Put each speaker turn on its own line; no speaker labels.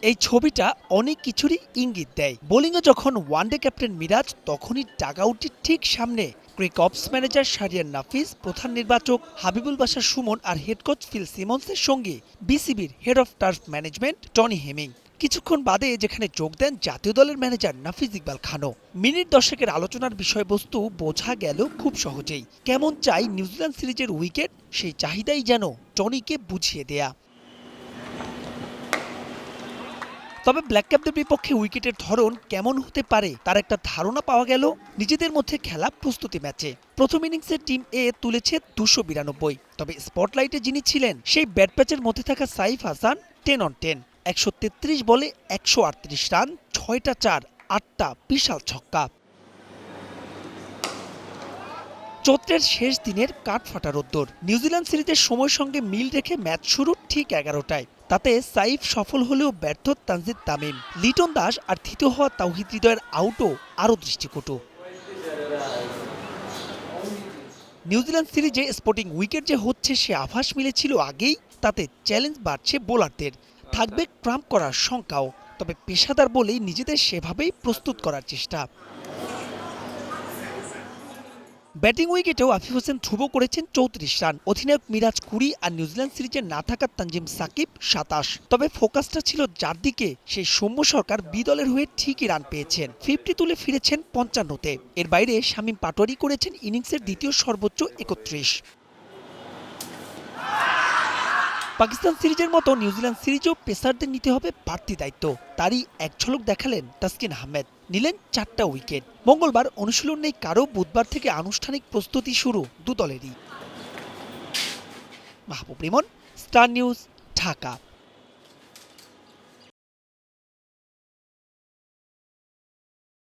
এই ছবিটা অনেক কিছুরই ইঙ্গিত দেয়। বোলিংয়ে যখন ওয়ানডে ক্যাপ্টেন মিরাজ, তখনই ডাগআউটের ঠিক সামনে ক্রিক অপস ম্যানেজার শাহরিয়ার নাফিস, প্রধান নির্বাচক হাবিবুল বাশার সুমন আর হেড কোচ ফিল সিমন্সের সঙ্গে বিসিবির head of turf management Tony Hemming. কিছুক্ষণ বাদে যেখানে যোগ দেন জাতীয় দলের ম্যানেজার নাফিজ ইকবাল খানও। মিনিট দশেকের আলোচনার বিষয়বস্তু বোঝা গেল খুব সহজেই। কেমন চাই নিউজিল্যান্ড সিরিজের উইকেট, সেই চাহিদাই যেন টনিকে বুঝিয়ে দেয়া। তবে ব্ল্যাক ক্যাপদের বিপক্ষে উইকেটের ধরন কেমন হতে পারে তার একটা ধারণা পাওয়া গেল নিজেদের মধ্যে খেলা প্রস্তুতি ম্যাচে। প্রথম ইনিংসে টিম এ তুলেছে 292, তবে স্পটলাইটে যিনি ছিলেন সেই ব্যাট প্যাচের মধ্যে থাকা সাইফ হাসান 10 অন 10, 133 বলে 138 রান, 6টা চার, 8টা বিশাল ছক্কা। চৈত্রের শেষ দিনের কাঠফাটা রোদ্দুর। নিউজিল্যান্ড সিরিজের সময়ের সঙ্গে মিল রেখে ম্যাচ শুরু ঠিক 11টায়। তাতে সাইফ সফল হলেও ব্যর্থ তানজিদ তামিম। লিটন দাস আর তৃতীয় হওয়া তাওহিদ হৃদয়ের আউটও আরও দৃষ্টিকটু। নিউজিল্যান্ড সিরিজে স্পোর্টিং উইকেট যে হচ্ছে সে আভাস মিলেছিল আগেই। তাতে চ্যালেঞ্জ বাড়ছে বোলারদের, থাকবে ক্রাম্প করার শঙ্কাও। তবে পেশাদার বলেই নিজেদের সেভাবেই প্রস্তুত করার চেষ্টা। ব্যাটিং উইকেটেও আফিফ হোসেন ধ্রুব করেছেন 34 রান, অধিনায়ক মিরাজ 20 আর নিউজিল্যান্ড সিরিজে না থাকা তানজিম সাকিব 27। তবে ফোকাসটা ছিল যার দিকে, সেই সৌম্য সরকার বি দলের হয়ে ঠিকই রান পেয়েছেন, 50 তুলে ফিরেছেন 55-তে। এর বাইরে শামীম পাটোয়ারি করেছেন ইনিংসের দ্বিতীয় সর্বোচ্চ 31। পাকিস্তান সিরিজের মতো নিউজিল্যান্ড সিরিজেও পেসারদের নিতে হবে বাড়তি দায়িত্ব। তারই এক ঝলক দেখালেন তাসকিন আহমেদ, নিলেন 4টা উইকেট। মঙ্গলবার অনুশীলন নেই কারো, বুধবার থেকে আনুষ্ঠানিক প্রস্তুতি শুরু দু দলেরই। মাহবুব রিমন, স্টার নিউজ, ঢাকা।